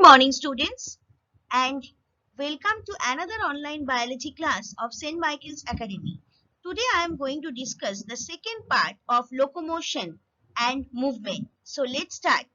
morning, students, and welcome to another online biology class of St. Michael's Academy. Today I am going to discuss the second part of locomotion and movement. So let's start.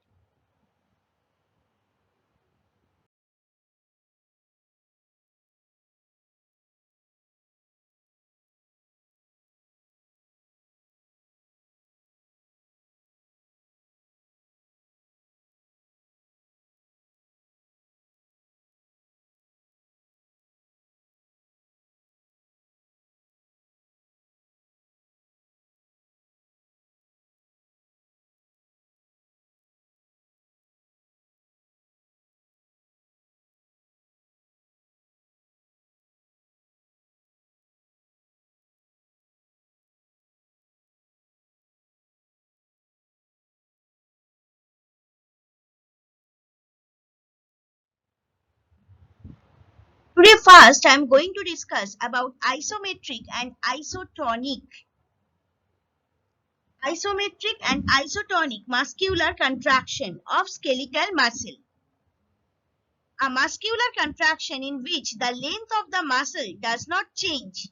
Today first I am going to discuss about isometric and isotonic. Isometric and isotonic muscular contraction of skeletal muscle. A muscular contraction in which the length of the muscle does not change.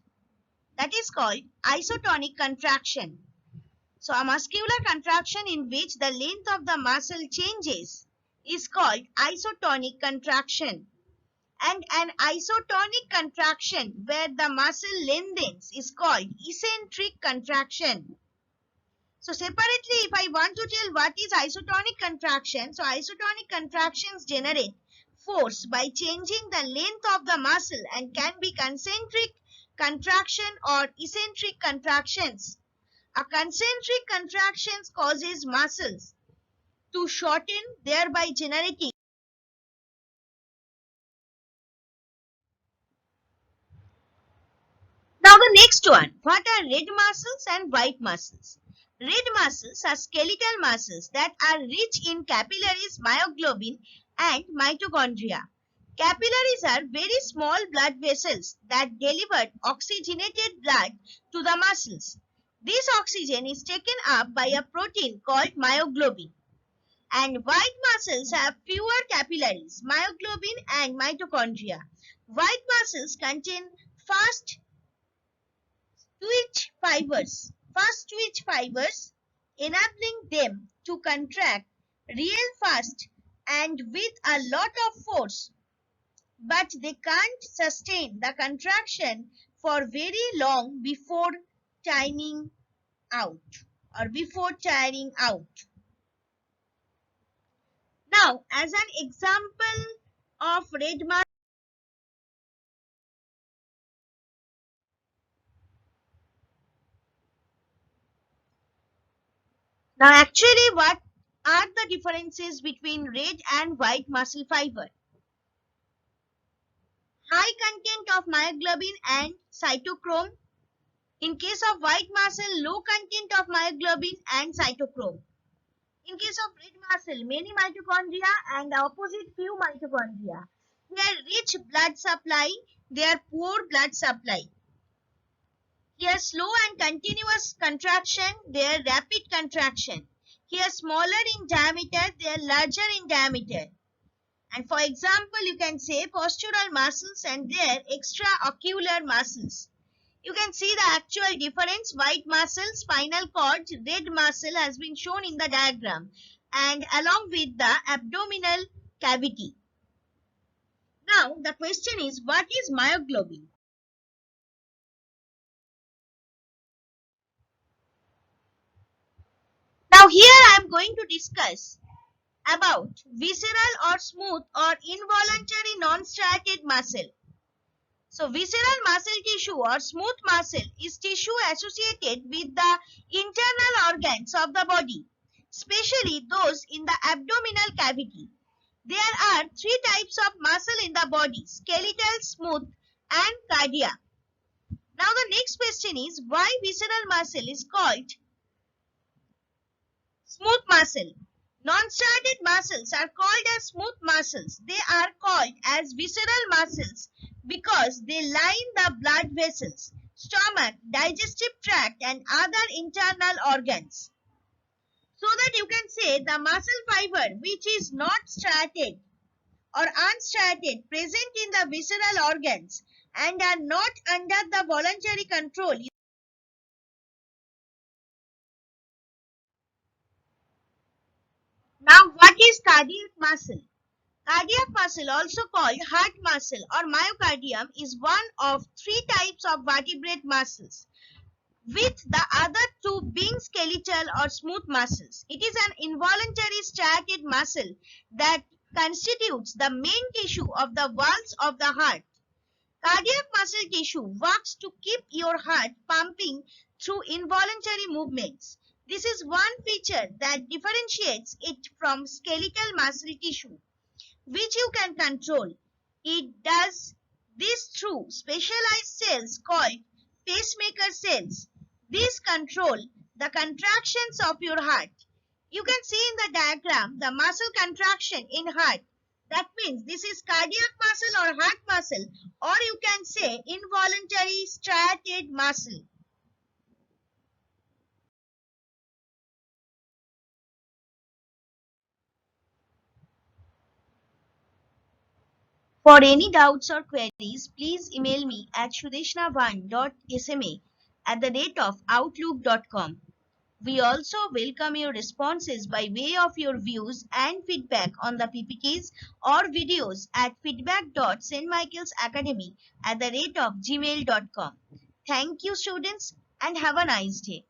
That is called isotonic contraction. So a muscular contraction in which the length of the muscle changes is called isotonic contraction. And an isotonic contraction where the muscle lengthens is called eccentric contraction. So separately, if I want to tell what is isotonic contraction, so isotonic contractions generate force by changing the length of the muscle and can be concentric contraction or eccentric contractions. A concentric contraction causes muscles to shorten, thereby generating. Now the next one, what are red muscles and white muscles? Red muscles are skeletal muscles that are rich in capillaries, myoglobin and mitochondria. Capillaries are very small blood vessels that deliver oxygenated blood to the muscles. This oxygen is taken up by a protein called myoglobin. And white muscles have fewer capillaries, myoglobin and mitochondria. White muscles contain fast twitch fibers, enabling them to contract real fast and with a lot of force, but they can't sustain the contraction for very long before tiring out. Now, as an example of red muscle, now actually what are the differences between red and white muscle fiber? High content of myoglobin and cytochrome. In case of white muscle, low content of myoglobin and cytochrome. In case of red muscle, many mitochondria and opposite few mitochondria. Here rich blood supply, there poor blood supply. Here slow and continuous contraction, there rapid contraction. Here smaller in diameter, there larger in diameter. And for example, you can say postural muscles and their extraocular muscles. You can see the actual difference. White muscle, spinal cord, red muscle has been shown in the diagram and along with the abdominal cavity. Now the question is, what is myoglobin? Now here I am going to discuss about visceral or smooth or involuntary non-striated muscle. So visceral muscle tissue or smooth muscle is tissue associated with the internal organs of the body, especially those in the abdominal cavity. There are three types of muscle in the body: skeletal, smooth and cardiac. Now the next question is, why visceral muscle is called smooth muscle? Non-striated muscles are called as smooth muscles. They are called as visceral muscles because they line the blood vessels, stomach, digestive tract and other internal organs. So that you can say the muscle fiber which is not striated or unstriated present in the visceral organs and are not under the voluntary control. Now, what is cardiac muscle? Cardiac muscle, also called heart muscle or myocardium, is one of three types of vertebrate muscles, with the other two being skeletal or smooth muscles. It is an involuntary striated muscle that constitutes the main tissue of the walls of the heart. Cardiac muscle tissue works to keep your heart pumping through involuntary movements. This is one feature that differentiates it from skeletal muscle tissue, which you can control. It does this through specialized cells called pacemaker cells. These control the contractions of your heart. You can see in the diagram the muscle contraction in heart. That means this is cardiac muscle or heart muscle, or you can say involuntary striated muscle. For any doubts or queries, please email me at shudeshna1.sma@outlook.com. We also welcome your responses by way of your views and feedback on the PPTs or videos at feedback.stmichaelsacademy@gmail.com. Thank you, students, and have a nice day.